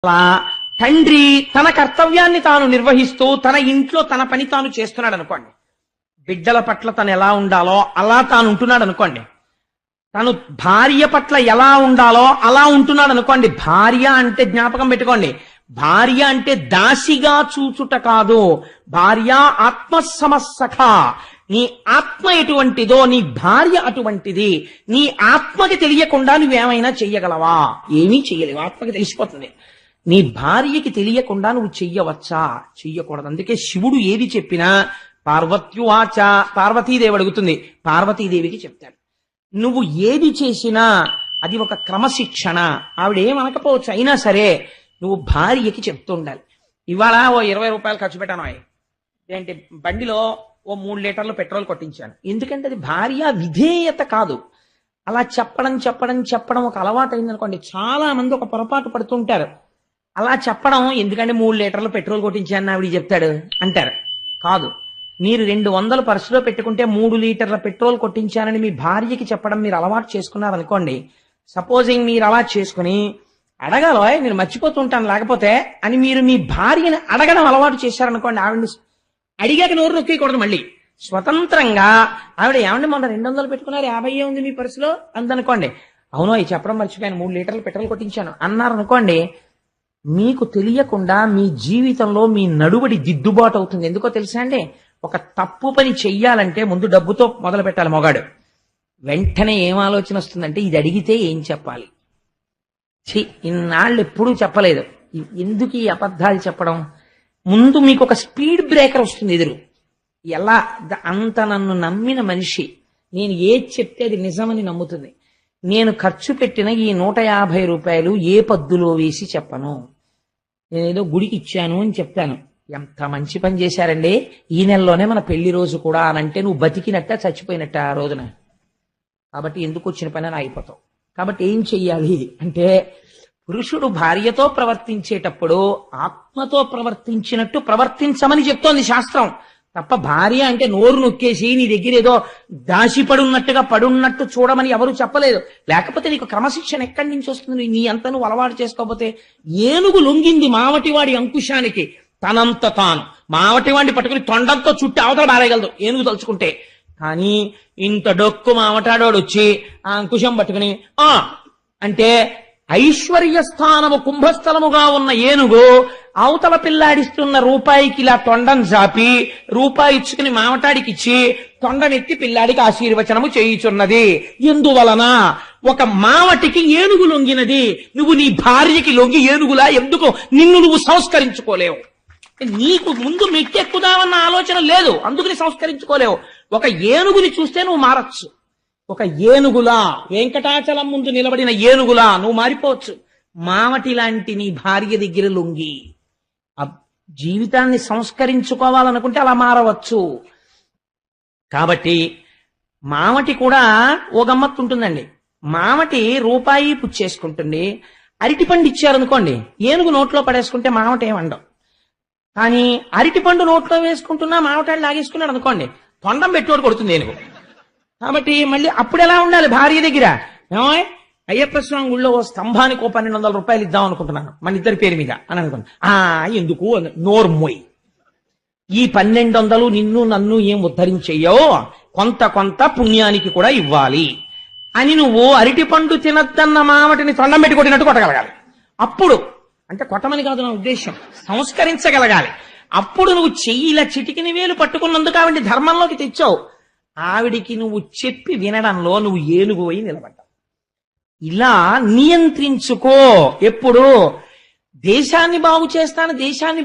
అలా తండ్రి తన కర్తవ్యాన్ని తాను నిర్వహిస్తూ తన ఇంట్లో తన పని తాను చేస్తున్నాడు అనుకోండి. బిడ్డల పట్ల తను ఎలా ఉండాలో అలా తాను ఉంటున్నాడు అనుకోండి. తను భార్య పట్ల ఎలా ఉండాలో అలా ఉంటున్నాడు అనుకోండి. భార్య అంటే జ్ఞాపకం పెట్టుకోండి, భార్య అంటే దాసిగా చూచుట కాదు. భార్య ఆత్మసమస్సఖ. నీ ఆత్మ ఎటువంటిదో నీ భార్య అటువంటిది. నీ ఆత్మకి తెలియకుండా నువ్వేమైనా చెయ్యగలవా? ఏమీ చెయ్యలేవు, ఆత్మకి తెలిసిపోతుంది. నీ భార్యకి తెలియకుండా నువ్వు చెయ్యవచ్చా? చెయ్యకూడదు. అందుకే శివుడు ఏది చెప్పినా పార్వత్యువాచ, పార్వతీదేవి అడుగుతుంది, పార్వతీదేవికి చెప్తాడు. నువ్వు ఏది చేసినా అది ఒక క్రమశిక్షణ. ఆవిడేమనకపోవచ్చు, అయినా సరే నువ్వు భార్యకి చెప్తూ ఉండాలి. ఇవాళ ఓ 20 రూపాయలు ఖర్చు పెట్టాను, ఏంటి బండిలో ఓ 3 లీటర్లు పెట్రోల్ కొట్టించాను. ఎందుకంటే అది భార్య విధేయత కాదు. అలా చెప్పడం ఒక అలవాటు అయిందనుకోండి. చాలా మంది ఒక పొరపాటు పడుతుంటారు. అలా చెప్పడం ఎందుకంటే 3 లీటర్లు పెట్రోల్ కొట్టించాను ఆవిడ చెప్తాడు అంటారు. కాదు, మీరు 200 పర్సులో పెట్టుకుంటే 3 లీటర్ల పెట్రోల్ కొట్టించానని మీ భార్యకి చెప్పడం మీరు అలవాటు చేసుకున్నారనుకోండి. సపోజింగ్ మీరు అలా చేసుకుని అడగాలో నేను మర్చిపోతుంటాను లేకపోతే అని మీరు మీ భార్యని అడగడం అలవాటు చేశారనుకోండి. ఆవిడని అడిగాక నోరు నొక్కేయకూడదు. మళ్ళీ స్వతంత్రంగా ఆవిడ ఏమండి మొన్న 200 పెట్టుకున్నారు, 50 ఉంది మీ పర్సులో అందనుకోండి. అవును, అవి చెప్పడం మర్చిపోయాను, 3 లీటర్లు పెట్రోల్ కొట్టించాను అన్నారు అనుకోండి. మీకు తెలియకుండా మీ జీవితంలో మీ నడువడి దిద్దుబాటు అవుతుంది. ఎందుకో తెలుసా అండి? ఒక తప్పు పని చెయ్యాలంటే ముందు డబ్బుతో మొదలు పెట్టాలి మొగాడు. వెంటనే ఏం ఆలోచన వస్తుందంటే ఇది అడిగితే ఏం చెప్పాలి. ఇన్నాళ్ళు ఎప్పుడూ చెప్పలేదు, ఎందుకు ఈ అబద్ధాలు చెప్పడం? ముందు మీకు ఒక స్పీడ్ బ్రేకర్ వస్తుంది ఎదురు. ఎలా అంత నన్ను నమ్మిన మనిషి, నేను ఏది చెప్తే అది నిజమని నమ్ముతుంది. నేను ఖర్చు పెట్టిన ఈ 150 రూపాయలు ఏ పద్దులో వేసి చెప్పను, నేనేదో గుడికి ఇచ్చాను అని చెప్తాను. ఎంత మంచి పని చేశారండి, ఈ నెలలోనే మన పెళ్లి రోజు కూడా అనంటే నువ్వు బతికినట్ట చచ్చిపోయినట్ట ఆ రోజున. కాబట్టి ఎందుకు వచ్చిన పని అని అయిపోతావు. కాబట్టి ఏం చెయ్యాలి అంటే, పురుషుడు భార్యతో ప్రవర్తించేటప్పుడు ఆత్మతో ప్రవర్తించినట్టు ప్రవర్తించమని చెప్తోంది శాస్త్రం. తప్ప భార్య అంటే నోరు నొక్కేసి నీ దగ్గర ఏదో దాసిపడున్నట్టుగా పడున్నట్టు చూడమని ఎవరు చెప్పలేదు. లేకపోతే నీకు క్రమశిక్షణ ఎక్కడి నుంచి వస్తుంది? నీ అంత నువ్వు అలవాటు చేసుకోకపోతే. ఏనుగు లొంగింది మావటివాడి అంకుశానికి, తనంత తాను మావటివాడిని పట్టుకుని తొండంతో చుట్టి అవతల బారేయగలదు ఏనుగు తలుచుకుంటే. కానీ ఇంత డొక్కు మావటాడోడు వచ్చి ఆ అంకుశం పట్టుకుని అంటే ఐశ్వర్య స్థానము కుంభస్థలముగా ఉన్న ఏనుగు అవతల పిల్లాడిస్తున్న రూపాయికి ఇలా తొండం చాపి రూపాయి ఇచ్చుకుని మావటాడికి ఇచ్చి తొండనెత్తి పిల్లాడికి ఆశీర్వచనము చేయుచున్నది. ఎందువలన? ఒక మావటికి ఏనుగు లొంగినది. నువ్వు నీ భార్యకి లొంగి ఏనుగులా ఎందుకు నిన్ను నువ్వు సంస్కరించుకోలేవు? నీకు ముందు మెట్టెక్కుదామన్న ఆలోచన లేదు, అందుకని సంస్కరించుకోలేవు. ఒక ఏనుగుని చూస్తే నువ్వు మారచ్చు. ఒక ఏనుగులా, వెంకటాచలం ముందు నిలబడిన ఏనుగులా నువ్వు మారిపోవచ్చు. మావటి లాంటి నీ భార్య దగ్గర లొంగి జీవితాన్ని సంస్కరించుకోవాలనుకుంటే అలా మారవచ్చు. కాబట్టి మావటి కూడా ఓ గమ్మత్తు ఉంటుందండి. మావటి రూపాయి పుచ్చేసుకుంటుంది. అరటిపండు ఇచ్చారనుకోండి, ఏనుగు నోట్లో పడేసుకుంటే మావటి ఏమండవు. కానీ అరటిపండు నోట్లో వేసుకుంటున్నా మావటాడు లాగేసుకున్నాడు అనుకోండి, తొండం పెట్టోడు కొడుతుంది ఏనుగు. కాబట్టి మళ్ళీ అప్పుడు ఎలా ఉండాలి భార్య దగ్గర? ఏమోయ్, అయ్యప్ప స్వామి గుళ్ళో ఓ స్తంభానికి ఓ 1200 రూపాయలు ఇద్దాం అనుకుంటున్నాను మన ఇద్దరి పేరు మీద అని అనుకోండి. ఎందుకు? నోర్మోయ్, ఈ 1200 నిన్ను నన్ను ఏం ఉద్ధరించెయ్యో, కొంత పుణ్యానికి కూడా ఇవ్వాలి అని నువ్వు అరటిపండు తినద్దన్న మావటిని తొండం పెట్టి కొట్టినట్టు కొట్టగలగాలి. అప్పుడు అంటే కొట్టమని కాదు నా ఉద్దేశం, సంస్కరించగలగాలి. అప్పుడు నువ్వు చెయ్యి ఇలా చిటికిన వేలు పట్టుకున్నందుకు ఆవిడ ధర్మంలోకి తెచ్చావు. ఆవిడికి నువ్వు చెప్పి వినడంలో నువ్వు ఏనుగు అయి నిలబడ్డావు. ఇలా నియంత్రించుకో. ఎప్పుడు దేశాన్ని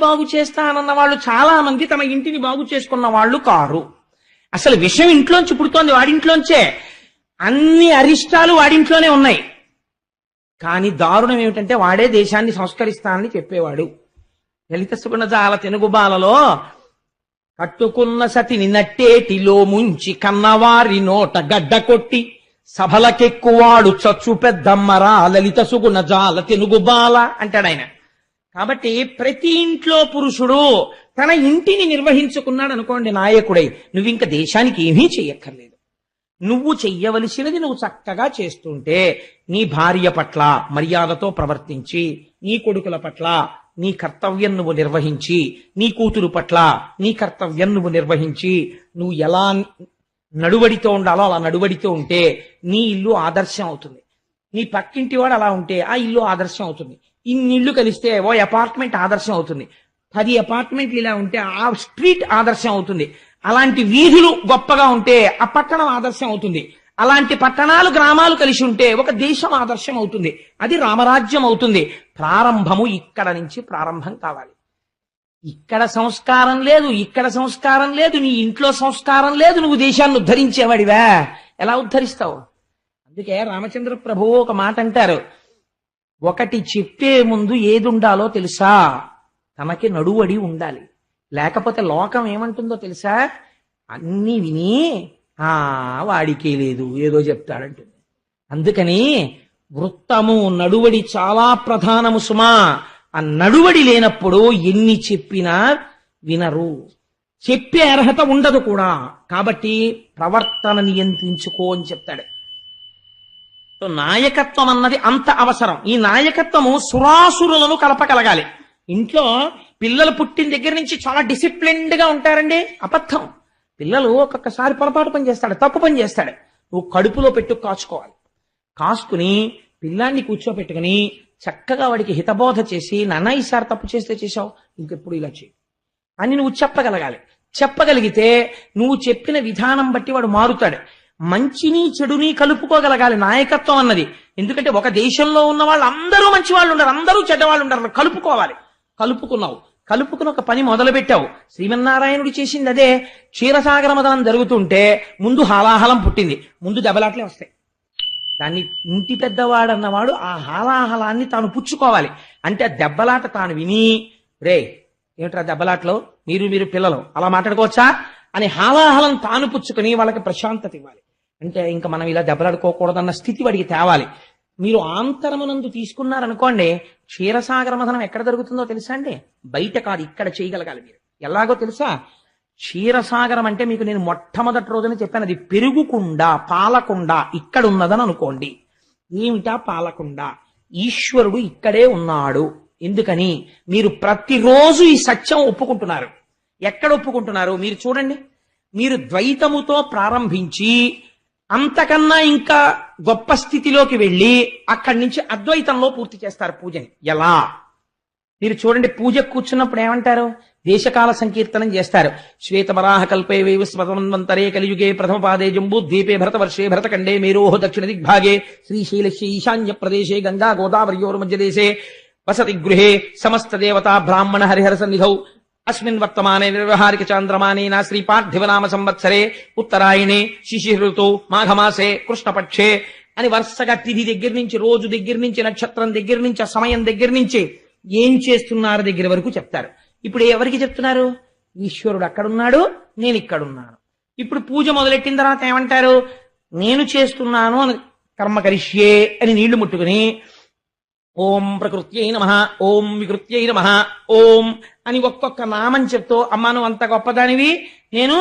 బాగు చేస్తానన్న వాళ్ళు చాలా మంది తమ ఇంటిని బాగు చేసుకున్న వాళ్ళు కారు. అసలు విషయం ఇంట్లోంచి పుడుతోంది, వాడింట్లోంచే. అన్ని అరిష్టాలు వాడింట్లోనే ఉన్నాయి. కానీ దారుణం ఏమిటంటే వాడే దేశాన్ని సంస్కరిస్తానని చెప్పేవాడు. లలిత సుగుణజాల తెనుగుబాలలో కట్టుకున్న సతిని నట్టేటిలో ముంచి కన్నవారి నోట గడ్డ కొట్టి సభలకెక్కువాడు చచ్చు పెద్దమ్మరా లలిత సుగుణజాల తెనుగుబాల అంటాడు ఆయన. కాబట్టి ప్రతి ఇంట్లో పురుషుడు తన ఇంటిని నిర్వహించుకున్నాడు అనుకోండి నాయకుడై, నువ్వింక దేశానికి ఏమీ చెయ్యక్కర్లేదు. నువ్వు చెయ్యవలసినది నువ్వు చక్కగా చేస్తుంటే నీ భార్య పట్ల మర్యాదతో ప్రవర్తించి, నీ కొడుకుల పట్ల నీ కర్తవ్యం నువ్వు నిర్వహించి, నీ కూతురు పట్ల నీ కర్తవ్యం నువ్వు నిర్వహించి, నువ్వు ఎలా నడువడితో ఉండాలో అలా నడువడితో ఉంటే నీ ఇల్లు ఆదర్శం అవుతుంది. నీ పక్కింటి వాడు అలా ఉంటే ఆ ఇల్లు ఆదర్శం అవుతుంది. ఇన్ని ఇల్లు కలిస్తే ఓ అపార్ట్మెంట్ ఆదర్శం అవుతుంది. 10 అపార్ట్మెంట్లు ఇలా ఉంటే ఆ స్ట్రీట్ ఆదర్శం అవుతుంది. అలాంటి వీధులు గొప్పగా ఉంటే ఆ పట్టణం ఆదర్శం అవుతుంది. అలాంటి పట్టణాలు గ్రామాలు కలిసి ఉంటే ఒక దేశం ఆదర్శం అవుతుంది. అది రామరాజ్యం అవుతుంది. ప్రారంభము ఇక్కడ నుంచి ప్రారంభం కావాలి. ఇక్కడ సంస్కారం లేదు, ఇక్కడ సంస్కారం లేదు, నీ ఇంట్లో సంస్కారం లేదు, నువ్వు దేశాన్ని ఉద్ధరించేవాడివా? ఎలా ఉద్ధరిస్తావు? అందుకే రామచంద్ర ప్రభువు ఒక మాట అంటారు, ఒకటి చెప్పే ముందు ఏది ఉండాలో తెలుసా? తనకి నడువడి ఉండాలి. లేకపోతే లోకం ఏమంటుందో తెలుసా? అన్నీ విని వాడికే లేదు ఏదో చెప్తాడంటుంది. అందుకని వృత్తము నడువడి చాలా ప్రధానము సుమా. ఆ నడువడి లేనప్పుడు ఎన్ని చెప్పినా వినరు, చెప్పే అర్హత ఉండదు కూడా. కాబట్టి ప్రవర్తన నియంత్రించుకో అని చెప్తాడు. నాయకత్వం అన్నది అంత అవసరం. ఈ నాయకత్వము సురాసురులను కలపగలగాలి. ఇంట్లో పిల్లలు పుట్టిన దగ్గర నుంచి చాలా డిసిప్లిన్డ్ గా ఉంటారండి. అబద్ధం. పిల్లలు ఒక్కొక్కసారి పొరపాటు పని చేస్తాడు, తప్పు పని చేస్తాడు. నువ్వు కడుపులో పెట్టు కాచుకోవాలి. కాసుకుని పిల్లాన్ని కూర్చోపెట్టుకుని చక్కగా వాడికి హితబోధ చేసి, నాన్న ఈసారి తప్పు చేస్తే చేశావు, ఇంకెప్పుడు ఇలా చేయి అని నువ్వు చెప్పగలగాలి. చెప్పగలిగితే నువ్వు చెప్పిన విధానం బట్టి వాడు మారుతాడు. మంచిని చెడుని కలుపుకోగలగాలి నాయకత్వం అన్నది. ఎందుకంటే ఒక దేశంలో ఉన్న వాళ్ళు అందరూ మంచి వాళ్ళు ఉండరు, అందరూ చెడ్డవాళ్ళు ఉండరు. కలుపుకోవాలి. కలుపుకున్నావు, కలుపుకుని ఒక పని మొదలు పెట్టావు. శ్రీమన్నారాయణుడు చేసింది అదే. క్షీరసాగర మదనం జరుగుతుంటే ముందు హాలాహలం పుట్టింది, ముందు దెబ్బలాట్లే వస్తాయి. దాన్ని ఇంటి పెద్దవాడన్నవాడు ఆ హాలాహలాన్ని తాను పుచ్చుకోవాలి. అంటే ఆ దెబ్బలాట తాను విని, రే ఏమిట్రా దెబ్బలాట్లో మీరు పిల్లలు అలా మాట్లాడుకోవచ్చా అని హాలాహలం తాను పుచ్చుకొని వాళ్ళకి ప్రశాంతత ఇవ్వాలి. అంటే ఇంకా మనం ఇలా దెబ్బలాడుకోకూడదన్న స్థితి వాడికి తేవాలి. మీరు ఆంతరమునందు తీసుకున్నారనుకోండి, క్షీరసాగర మథనం ఎక్కడ జరుగుతుందో తెలుసా అండి? బయట కాదు, ఇక్కడ చేయగలగాలి మీరు. ఎలాగో తెలుసా? క్షీరసాగరం అంటే మీకు నేను మొట్టమొదటి రోజున చెప్పాను, అది పెరుగుకుండ, పాలకుండ ఇక్కడ ఉన్నదని అనుకోండి. ఏమిటా పాలకుండ? ఈశ్వరుడు ఇక్కడే ఉన్నాడు. ఎందుకని? మీరు ప్రతిరోజు ఈ సత్యం ఒప్పుకుంటున్నారు. ఎక్కడ ఒప్పుకుంటున్నారు మీరు చూడండి. మీరు ద్వైతముతో ప్రారంభించి అంతకన్నా ఇంకా గొప్ప స్థితిలోకి వెళ్ళి అక్కడి నుంచి అద్వైతంలో పూర్తి చేస్తారు పూజని. ఎలా? మీరు చూడండి, పూజ కూర్చున్నప్పుడు ఏమంటారు? దేశకాల సంకీర్తనం చేస్తారు. శ్వేతవరాహ కల్పే వైవస్వతమంతరే కలియుగే ప్రథమ పాదే జంబూ ద్వీపే భరతవర్షే భరతఖండే మేరోహ దక్షిణ దిగ్భాగే శ్రీశైలస్య ఈశాన్య ప్రదేశే గంగా గోదావరియోర్ మధ్యదేశే వసతి గృహే సమస్త దేవతా బ్రాహ్మణ హరిహర సన్నిధౌ అస్మిన్ వర్తమానే వ్యవహారిక చాంద్రమానేన శ్రీ పార్థివనామ సంవత్సరే ఉత్తరాయణే శిశిఋతు మాఘమాసే కృష్ణపక్షే అని వరుసగా తిథి దగ్గర నుంచి, రోజు దగ్గర నుంచి, నక్షత్రం దగ్గర నుంచి, ఆ సమయం దగ్గర నుంచి ఏం చేస్తున్నారు దగ్గర వరకు చెప్తారు. ఇప్పుడు ఎవరికి చెప్తున్నారు? ఈశ్వరుడు అక్కడున్నాడు, నేను ఇక్కడున్నాను. ఇప్పుడు పూజ మొదలెట్టిన తర్వాత ఏమంటారు? నేను చేస్తున్నాను అని కర్మ కరిష్యే అని నీళ్లు ముట్టుకుని ఓం ప్రకృత్యై నమః, ఓం వికృత్యై నమః, ఓం అని ఒక్కొక్క నామం చెప్తూ, అమ్మా నువ్వు అంత గొప్పదానివి, నేను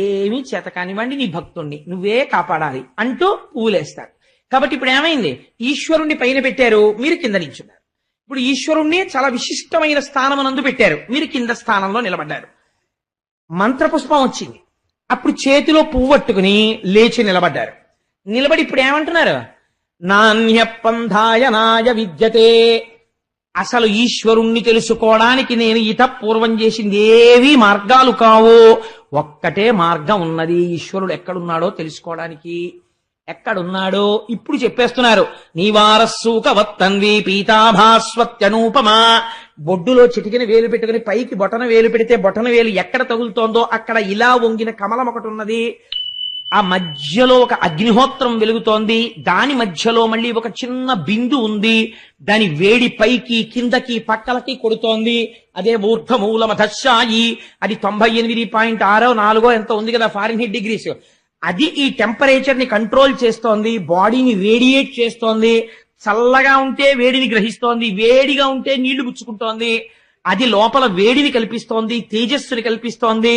ఏమీ చేత కానివ్వండి నీ భక్తుణ్ణి, నువ్వే కాపాడాలి అంటూ పూలేస్తారు. కాబట్టి ఇప్పుడు ఏమైంది? ఈశ్వరుణ్ణి పైన పెట్టారు, మీరు కింద నిల్చున్నారు. ఇప్పుడు ఈశ్వరుణ్ణి చాలా విశిష్టమైన స్థానమునందు పెట్టారు, మీరు కింద స్థానంలో నిలబడ్డారు. మంత్రపుష్పం వచ్చింది, అప్పుడు చేతిలో పువ్వు పట్టుకుని లేచి నిలబడ్డారు. నిలబడి ఇప్పుడు ఏమంటున్నారు? నాణ్య పంధాయనాయ విద్యతే. అసలు ఈశ్వరుణ్ణి తెలుసుకోవడానికి నేను పూర్వం చేసింది ఏవి మార్గాలు కావు, ఒక్కటే మార్గం ఉన్నది. ఈశ్వరుడు ఎక్కడున్నాడో తెలుసుకోవడానికి. ఎక్కడున్నాడో ఇప్పుడు చెప్పేస్తున్నారు. నీవారస్సూక వత్తన్వి పీతాభాస్వత్యనూపమా. బొడ్డులో చిటికిన వేలు పెట్టుకుని పైకి బొటన వేలు పెడితే బొటన వేలు ఎక్కడ తగులుతోందో అక్కడ ఇలా వంగిన కమలం ఒకటి ఉన్నది. ఆ మధ్యలో ఒక అగ్నిహోత్రం వెలుగుతోంది, దాని మధ్యలో మళ్ళీ ఒక చిన్న బిందు ఉంది, దాని వేడి పైకి కిందకి పక్కలకి కొడుతోంది. అదే ఊర్ధమూలమధశాయి. అది 98.64 ఎంత ఉంది కదా ఫారెన్హీట్ డిగ్రీస్. అది ఈ టెంపరేచర్ ని కంట్రోల్ చేస్తోంది, బాడీని రేడియేట్ చేస్తోంది. చల్లగా ఉంటే వేడిని గ్రహిస్తోంది, వేడిగా ఉంటే నీళ్లు పుచ్చుకుంటోంది. అది లోపల వేడిని కల్పిస్తోంది, తేజస్సుని కల్పిస్తోంది.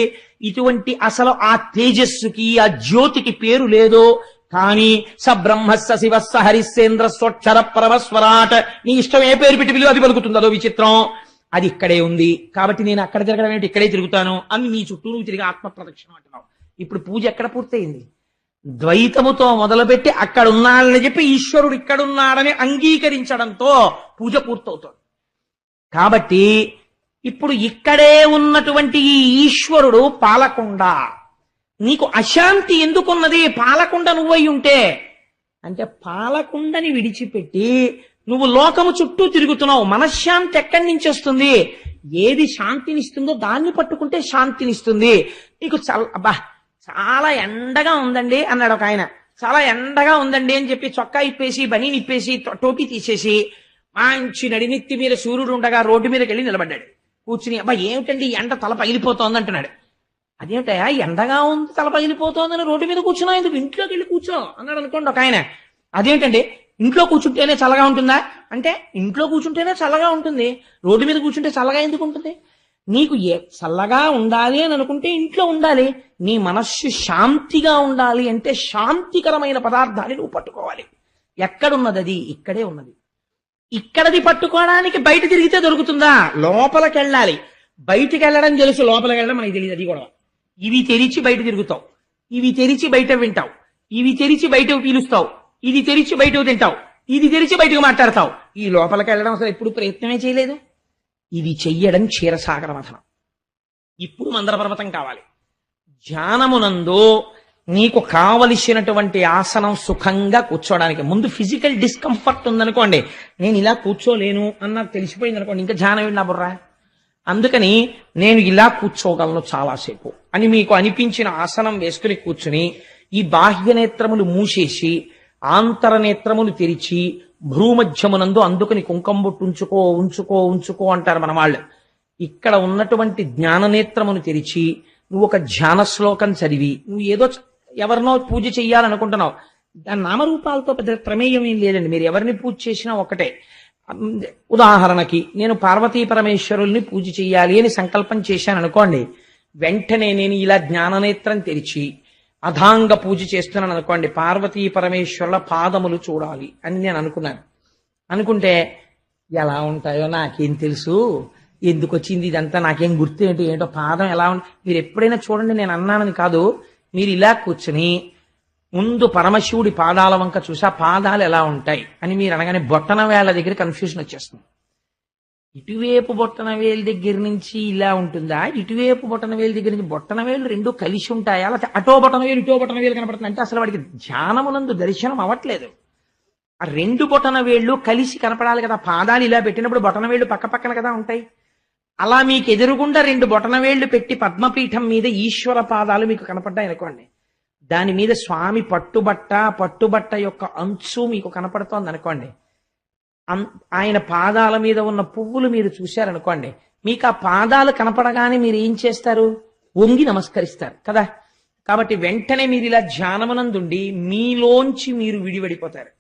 ఇటువంటి అసలు ఆ తేజస్సుకి ఆ జ్యోతికి పేరు లేదు. కానీ స బ్రహ్మస్స శివస్స హరిశ్చేంద్ర స్వక్షర పరమస్వరాట్, నీ ఇష్టం ఏ పేరు పెట్టి పిలువ అది పలుకుతుంది. అదో విచిత్రం. అది ఇక్కడే ఉంది కాబట్టి నేను అక్కడ తిరగడం ఏంటి, ఇక్కడే తిరుగుతాను అని నీ చుట్టూ నువ్వు తిరిగి ఆత్మ ప్రదక్షిణం అంటున్నావు. ఇప్పుడు పూజ ఎక్కడ పూర్తయింది? ద్వైతముతో మొదలుపెట్టి అక్కడ ఉన్నాడని చెప్పి ఈశ్వరుడు ఇక్కడున్నాడని అంగీకరించడంతో పూజ పూర్తవుతుంది. కాబట్టి ఇప్పుడు ఇక్కడే ఉన్నటువంటి ఈ ఈశ్వరుడు పాలకొండ. నీకు అశాంతి ఎందుకున్నది? పాలకొండ నువ్వై ఉంటే. అంటే పాలకొండని విడిచిపెట్టి నువ్వు లోకము చుట్టూ తిరుగుతున్నావు. మనశ్శాంతి ఎక్కడి నుంచి వస్తుంది? ఏది శాంతినిస్తుందో దాన్ని పట్టుకుంటే శాంతినిస్తుంది. నీకు చాలా ఎండగా ఉందండి అన్నాడు ఒక ఆయన. చాలా ఎండగా ఉందండి అని చెప్పి చొక్కా ఇప్పేసి బనీని ఇప్పేసి టోపీ తీసేసి మంచి నడినెత్తి మీద సూర్యుడు ఉండగా రోడ్డు మీదకి వెళ్ళి నిలబడ్డాడు. కూర్చుని అబ్బా ఏమిటండి ఎండ తల పగిలిపోతోంది అంటున్నాడు. అదేమిటయా ఎండగా ఉంది తల పగిలిపోతోందని రోడ్డు మీద కూర్చున్నా, ఎందుకు ఇంట్లోకి వెళ్ళి కూర్చో అన్నాడు అనుకోండి ఒక ఆయన. అదేమిటండి ఇంట్లో కూర్చుంటేనే చల్లగా ఉంటుందా అంటే, ఇంట్లో కూర్చుంటేనే చల్లగా ఉంటుంది, రోడ్డు మీద కూర్చుంటే చల్లగా ఎందుకు ఉంటుంది? నీకు చల్లగా ఉండాలి అని అనుకుంటే ఇంట్లో ఉండాలి. నీ మనస్సు శాంతిగా ఉండాలి అంటే శాంతికరమైన పదార్థాన్ని నువ్వు పట్టుకోవాలి. ఎక్కడున్నది అది? ఇక్కడే ఉన్నది. ఇక్కడది పట్టుకోవడానికి బయట తిరిగితే దొరుకుతుందా? లోపలికి వెళ్ళాలి. బయటికి వెళ్ళడం తెలుసు, లోపలికి వెళ్ళడం మనకి తెలియదు. అది గొడవ. ఇవి తెరిచి బయట తిరుగుతావు, ఇవి తెరిచి బయట వింటావు, ఇవి తెరిచి బయటకు పీలుస్తావు, ఇది తెరిచి బయటకు తింటావు, ఇది తెరిచి బయటకు మాట్లాడతావు. ఈ లోపలికి వెళ్ళడం అసలు ఎప్పుడు ప్రయత్నమే చేయలేదు. ఇది చెయ్యడం క్షీరసాగర మథనం. ఇప్పుడు మందర పర్వతం కావాలి. ధ్యానమునందు నీకు కావలసినటువంటి ఆసనం సుఖంగా కూర్చోడానికి ముందు ఫిజికల్ డిస్కంఫర్ట్ ఉందనుకోండి, నేను ఇలా కూర్చోలేను అని నాకు తెలిసిపోయింది అనుకోండి, ఇంకా ధ్యానం ఏంటి నా బుర్రా. అందుకని నేను ఇలా కూర్చోగలను చాలాసేపు అని మీకు అనిపించిన ఆసనం వేసుకుని కూర్చుని ఈ బాహ్య నేత్రములు మూసేసి ఆంతర నేత్రములు తెరిచి భ్రూమధ్యమునందు అందుకని కుంకుమ బొట్టు ఉంచుకో ఉంచుకో ఉంచుకో అంటారు మన వాళ్ళు. ఇక్కడ ఉన్నటువంటి జ్ఞాననేత్రమును తెరిచి నువ్వు ఒక ధ్యాన శ్లోకం చదివి, నువ్వు ఏదో ఎవరినో పూజ చెయ్యాలనుకుంటున్నావు, దాని నామరూపాలతో పెద్ద ప్రమేయం ఏం లేదండి. మీరు ఎవరిని పూజ చేసినా ఒకటే. ఉదాహరణకి నేను పార్వతీ పరమేశ్వరుల్ని పూజ చెయ్యాలి అని సంకల్పం చేశాను అనుకోండి, వెంటనే నేను ఇలా జ్ఞాననేత్రం తెరిచి అధాంగ పూజ చేస్తున్నాను అనుకోండి, పార్వతీ పరమేశ్వరుల పాదములు చూడాలి అని నేను అనుకున్నాను. అనుకుంటే ఎలా ఉంటాయో నాకేం తెలుసు, ఎందుకు వచ్చింది ఇదంతా నాకేం గుర్తు ఏంటి, ఏంటో పాదం ఎలా ఉంది. మీరు ఎప్పుడైనా చూడండి, నేను అన్నానని కాదు, మీరు ఇలా కూర్చుని ముందు పరమశివుడి పాదాల వంక చూసి ఆ పాదాలు ఎలా ఉంటాయి అని మీరు అనగానే బొట్టన వేళ్ల దగ్గర కన్ఫ్యూజన్ వచ్చేస్తుంది. ఇటువైపు బొట్టన వేలు దగ్గర నుంచి ఇలా ఉంటుందా, ఇటువైపు బొట్టన వేలు దగ్గర నుంచి బొట్టన వేలు రెండు కలిసి ఉంటాయా, లేకపోతే అటో బొట్టన వేలు ఇటో బొట్టన వేలు కనపడుతుంది అంటే అసలు వాడికి ధ్యానమునందు దర్శనం అవ్వట్లేదు. ఆ రెండు బొట్టన వేళ్ళు కలిసి కనపడాలి కదా. పాదాలు ఇలా పెట్టినప్పుడు బొట్టన వేళ్ళు పక్క పక్కన కదా ఉంటాయి. అలా మీకు ఎదురుగుండా రెండు బొటన వేళ్లు పెట్టి పద్మపీఠం మీద ఈశ్వర పాదాలు మీకు కనపడ్డాయి అనుకోండి, దాని మీద స్వామి పట్టుబట్ట యొక్క అంచు మీకు కనపడుతోంది అనుకోండి, ఆయన పాదాల మీద ఉన్న పువ్వులు మీరు చూశారనుకోండి, మీకు ఆ పాదాలు కనపడగానే మీరు ఏం చేస్తారు? వంగి నమస్కరిస్తారు కదా. కాబట్టి వెంటనే మీరు ఇలా ధ్యానమునందుండి మీలోంచి మీరు విడివడిపోతారు.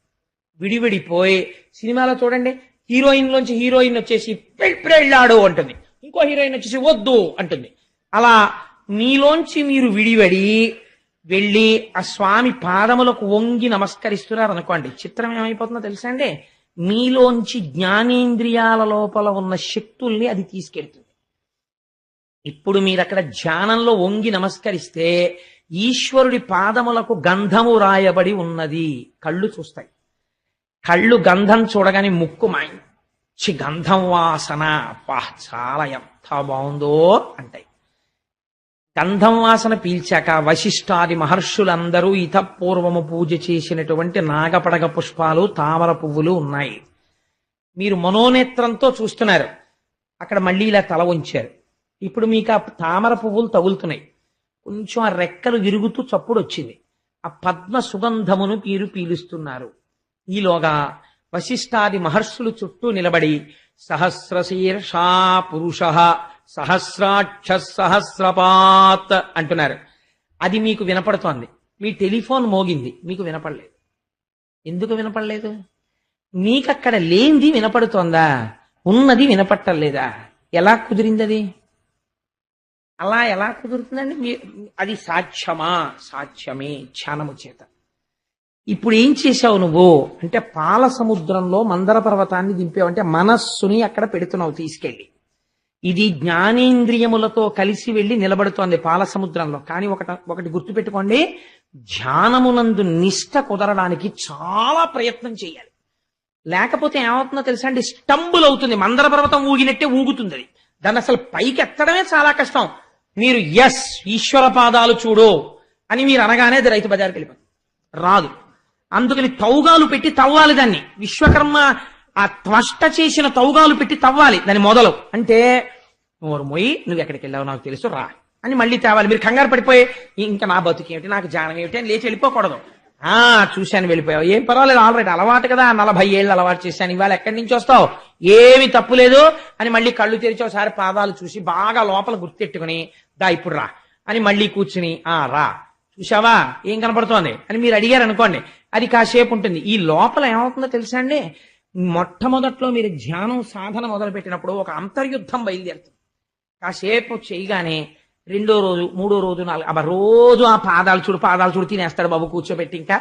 విడివడిపోయి సినిమాలో చూడండి, హీరోయిన్ లోంచి హీరోయిన్ వచ్చేసి పెళ్ళాడు అంటుంది, ఇంకో హీరోయిన్ వచ్చేసి వద్దు అంటుంది. అలా మీలోంచి మీరు విడివడి వెళ్ళి ఆ స్వామి పాదములకు వంగి నమస్కరిస్తున్నారు అనుకోండి, చిత్రం ఏమైపోతుందో తెలుసా అండి? మీలోంచి జ్ఞానేంద్రియాల లోపల ఉన్న శక్తుల్ని అది తీసుకెళ్తుంది. ఇప్పుడు మీరు అక్కడ ధ్యానంలో వంగి నమస్కరిస్తే ఈశ్వరుడి పాదములకు గంధము రాయబడి ఉన్నది. కళ్ళు చూస్తాయి. కళ్ళు గంధం చూడగానే ముక్కు మంచి గంధం వాసన, చాలా ఎంత బాగుందో అంటాయి. గంధం వాసన పీల్చాక వశిష్ఠాది మహర్షులందరూ ఇతపూర్వము పూజ చేసినటువంటి నాగపడగ పుష్పాలు, తామర పువ్వులు ఉన్నాయి. మీరు మనోనేత్రంతో చూస్తున్నారు. అక్కడ మళ్ళీ ఇలా తల ఉంచారు. ఇప్పుడు మీకు ఆ తామర పువ్వులు తగులుతున్నాయి. కొంచెం ఆ రెక్కలు విరుగుతూ చప్పుడు వచ్చింది. ఆ పద్మ సుగంధమును మీరు పీలుస్తున్నారు. ఈలోగా వశిష్ఠాది మహర్షులు చుట్టూ నిలబడి సహస్రశీర్షా పురుష సహస్రాక్ష సహస్రపాత్ అంటున్నారు. అది మీకు వినపడుతోంది. మీ టెలిఫోన్ మోగింది, మీకు వినపడలేదు. ఎందుకు వినపడలేదు? మీకక్కడ లేనిది వినపడుతోందా? ఉన్నది వినపట్టలేదా? ఎలా కుదిరింది అది? అలా ఎలా కుదురుతుందండి? అది సాధ్యమా? సాధ్యమే, ధ్యానము చేత. ఇప్పుడు ఏం చేశావు నువ్వు అంటే, పాల సముద్రంలో మందర పర్వతాన్ని దింపావు. అంటే మనస్సుని అక్కడ పెడుతున్నావు తీసుకెళ్ళి. ఇది జ్ఞానేంద్రియములతో కలిసి వెళ్ళి నిలబడుతోంది పాల సముద్రంలో. కానీ ఒకటి గుర్తుపెట్టుకోండి, ధ్యానమునందు నిష్ట కుదరడానికి చాలా ప్రయత్నం చేయాలి. లేకపోతే ఏమవుతుందో తెలుసా అండి, స్టంబుల్ అవుతుంది. మందర పర్వతం ఊగినట్టే ఊగుతుంది అది. దాన్ని అసలు పైకి ఎత్తడమే చాలా కష్టం. మీరు ఎస్ ఈశ్వర పాదాలు చూడు అని మీరు అనగానే అది రైతు బజార్కి వెళ్ళిపోతుంది, రాదు. అందుకని తౌగాలు పెట్టి తవ్వాలి దాన్ని. విశ్వకర్మ ఆ త్వష్ట చేసిన తౌగాలు పెట్టి తవ్వాలి దాని మొదలు. అంటే నోరు మొయ్యి, నువ్వు ఎక్కడికి వెళ్ళావు నాకు తెలుసు, రా అని మళ్ళీ తేవాలి. మీరు కంగారు పడిపోయి ఇంకా నా బతుకు ఏమిటి, నాకు జానం ఏమిటి అని లేచి వెళ్ళిపోకూడదు. చూశాను వెళ్ళిపోయావు, ఏం పర్వాలేదు, ఆల్రెడీ అలవాటు కదా, 40 ఏళ్ళు అలవాటు చేశాను, ఇవాళ ఎక్కడి నుంచి వస్తావు, ఏమి తప్పులేదు అని మళ్ళీ కళ్ళు తెరిచి ఒకసారి పాదాలు చూసి బాగా లోపల గుర్తెట్టుకుని దా ఇప్పుడు రా అని మళ్ళీ కూర్చుని రా చూసావా ఏం కనపడుతోంది అని మీరు అడిగారు అనుకోండి, అది కాసేపు ఉంటుంది. ఈ లోపల ఏమవుతుందో తెలుసా అండి, మొట్టమొదట్లో మీరు ధ్యానం సాధన మొదలు పెట్టినప్పుడు ఒక అంతర్యుద్ధం బయలుదేరుతుంది. కాసేపు చేయగానే 2వ రోజు 3వ రోజు 4 రోజు ఆ పాదాలు చూడు తినేస్తాడు బాబు కూర్చోబెట్టి. ఇంకా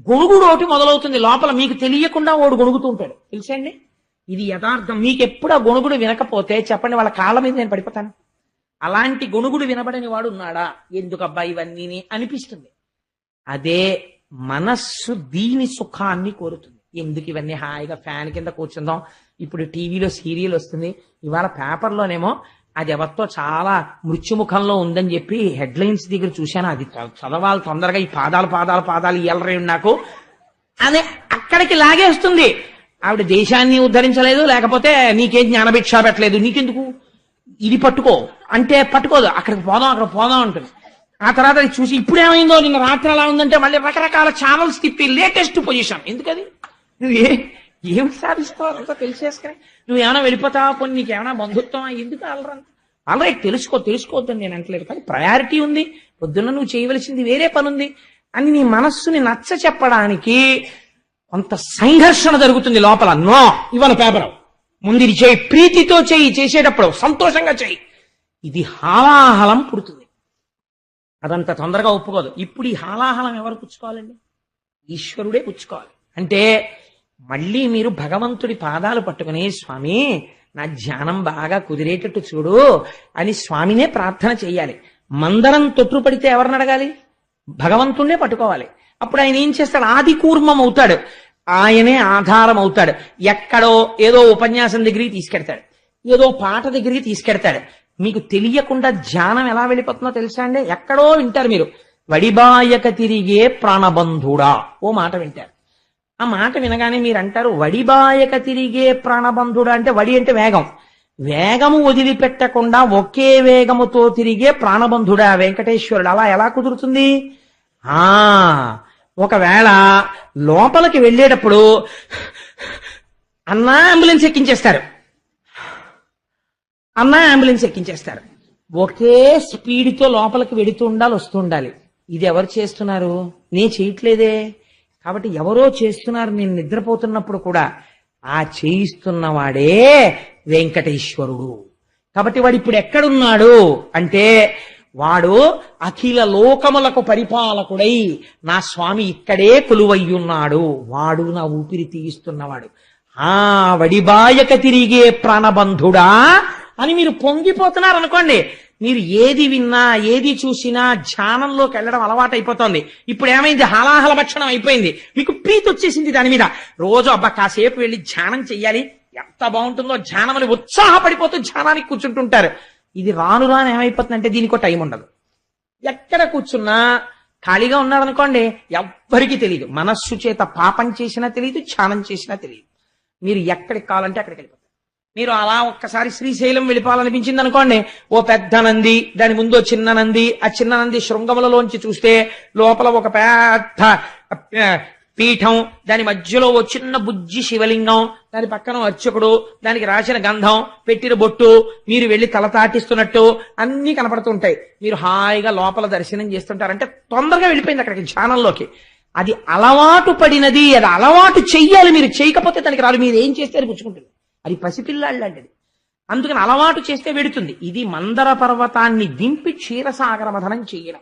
గొణుగుడు ఒకటి మొదలవుతుంది లోపల, మీకు తెలియకుండా వాడు గొణుగుతూ ఉంటాడు తెలుసండి. ఇది యథార్థం. మీకు ఎప్పుడు ఆ గొణుగుడు వినకపోతే చెప్పండి, వాళ్ళ కాళ్ళ మీద నేను పడిపోతాను. అలాంటి గొణుగుడు వినబడని వాడు ఉన్నాడా? ఎందుకబ్బా ఇవన్నీ అనిపిస్తుంది. అదే మనస్సు దీని సుఖాన్ని కోరుతుంది. ఎందుకు ఇవన్నీ, హాయిగా ఫ్యాన్ కింద కూర్చుందాం. ఇప్పుడు టీవీలో సీరియల్ వస్తుంది, ఇవాళ పేపర్లోనేమో అది ఎవరితో చాలా మృత్యుముఖంలో ఉందని చెప్పి హెడ్లైన్స్ దగ్గర చూశాను. అది చదవాలి తొందరగా, ఈ పాదాలు ఎల్లరేయండి నాకు అదే అక్కడికి లాగేస్తుంది. ఆవిడ దేశాన్ని ఉద్ధరించలేదు, లేకపోతే నీకేం జ్ఞానభిక్ష పెట్టలేదు, నీకెందుకు ఇది పట్టుకో అంటే పట్టుకోదు. అక్కడికి పోదాం ఉంటుంది. ఆ తర్వాత అది చూసి ఇప్పుడేమైందో, నిన్న రాత్రి అలా ఉందంటే మళ్ళీ రకరకాల ఛానల్స్ తిప్పి లేటెస్ట్ పొజిషన్. ఎందుకది? నువ్వు ఏం సాధిస్తావు అంతా తెలిసేసుకుని నువ్వేమైనా వెళ్ళిపోతావా, పోనీ నీకేమైనా బంధుత్వం, ఎందుకు ఆల్రెడీ తెలుసుకోవద్దని నేను అంటలేదు, కానీ ప్రయారిటీ ఉంది. పొద్దున్న నువ్వు చేయవలసింది వేరే పని ఉంది అని నీ మనస్సుని నచ్చ చెప్పడానికి కొంత సంఘర్షణ జరుగుతుంది లోపల. నో, ఇవాళ పేపర్ ముందు ఇది చేయి, ప్రీతితో చేయి, చేసేటప్పుడు సంతోషంగా చేయి. ఇది హాలాహలం పుడుతుంది, అదంత తొందరగా ఒప్పుకోదు. ఇప్పుడు ఈ హాలాహలం ఎవరు పుచ్చుకోవాలండి? ఈశ్వరుడే పుచ్చుకోవాలి. అంటే మళ్ళీ మీరు భగవంతుడి పాదాలు పట్టుకుని, స్వామి నా ధ్యానం బాగా కుదిరేటట్టు చూడు అని స్వామినే ప్రార్థన చెయ్యాలి. మందరం తొట్టుపడితే ఎవరిని అడగాలి? భగవంతుణ్ణే పట్టుకోవాలి. అప్పుడు ఆయన ఏం చేస్తాడు? ఆది కూర్మం అవుతాడు, ఆయనే ఆధారం అవుతాడు. ఎక్కడో ఏదో ఉపన్యాసం దగ్గరికి తీసుకెడతాడు, ఏదో పాట దగ్గరికి తీసుకెడతాడు. మీకు తెలియకుండా ధ్యానం ఎలా వెళ్ళిపోతుందో తెలుసా అండి? ఎక్కడో వింటారు మీరు, వడిబాయక తిరిగే ప్రాణబంధుడా ఓ మాట వింటారు. ఆ మాట వినగానే మీరు అంటారు, వడిబాయక తిరిగే ప్రాణబంధుడా అంటే, వడి అంటే వేగము వదిలిపెట్టకుండా ఒకే వేగముతో తిరిగే ప్రాణబంధుడా వెంకటేశ్వరుడు. అలా ఎలా కుదురుతుంది? ఒకవేళ లోపలికి వెళ్ళేటప్పుడు అంబులెన్స్ ఎక్కించేస్తారు, ఒకే స్పీడ్తో లోపలికి వెడుతూ ఉండాలి, వస్తూ ఉండాలి. ఇది ఎవరు చేస్తున్నారు? నేను చేయట్లేదే. కాబట్టి ఎవరో చేస్తున్నారు నేను నిద్రపోతున్నప్పుడు కూడా. ఆ చేయిస్తున్నవాడే వెంకటేశ్వరుడు. కాబట్టి వాడు ఇప్పుడు ఎక్కడున్నాడు అంటే, వాడు అఖిల లోకములకు పరిపాలకుడై నా స్వామి ఇక్కడే కొలువయ్యున్నాడు. వాడు నా ఊపిరి తీయిస్తున్నవాడు. వడిబాయక తిరిగే ప్రాణబంధుడా అని మీరు పొంగిపోతున్నారు అనుకోండి, మీరు ఏది విన్నా ఏది చూసినా ధ్యానంలోకి వెళ్ళడం అలవాటు అయిపోతుంది. ఇప్పుడు ఏమైంది? హాలాహల భక్షణం అయిపోయింది, మీకు ప్రీతి వచ్చేసింది దాని మీద. రోజు కాసేపు వెళ్ళి ధ్యానం చెయ్యాలి, ఎంత బాగుంటుందో ధ్యానం అని ఉత్సాహపడిపోతూ ధ్యానానికి కూర్చుంటుంటారు. ఇది రాను ఏమైపోతుందంటే దీనికో టైం ఉండదు. ఎక్కడ కూర్చున్నా ఖాళీగా ఉన్నారనుకోండి, ఎవ్వరికీ తెలియదు. మనస్సు చేత పాపం చేసినా తెలియదు, ధ్యానం చేసినా తెలియదు. మీరు ఎక్కడికి కావాలంటే అక్కడికి వెళ్ళిపోతారు. మీరు అలా ఒక్కసారి శ్రీశైలం వెళ్ళిపోవాలనిపించింది అనుకోండి, ఓ పెద్ద నంది, దాని ముందు చిన్న నంది, ఆ చిన్న నంది శృంగములలోంచి చూస్తే లోపల ఒక పెద్ద పీఠం, దాని మధ్యలో ఓ చిన్న బుజ్జి శివలింగం, దాని పక్కన అర్చకుడు, దానికి రాసిన గంధం, పెట్టిన బొట్టు, మీరు వెళ్లి తలతాటిస్తున్నట్టు అన్ని కనపడుతుంటాయి. మీరు హాయిగా లోపల దర్శనం చేస్తుంటారంటే తొందరగా వెళ్ళిపోయింది అక్కడికి ధ్యానంలోకి. అది అలవాటు పడినది, అది అలవాటు చెయ్యాలి. మీరు చేయకపోతే దానికి రాదు. మీరు ఏం చేస్తే అది పుచ్చుకుంటుంది. అది పసిపిల్లాడు లాంటిది. అందుకని అలవాటు చేస్తే వెడుతుంది. ఇది మందర పర్వతాన్ని దింపి క్షీరసాగర మథనం చేయడం.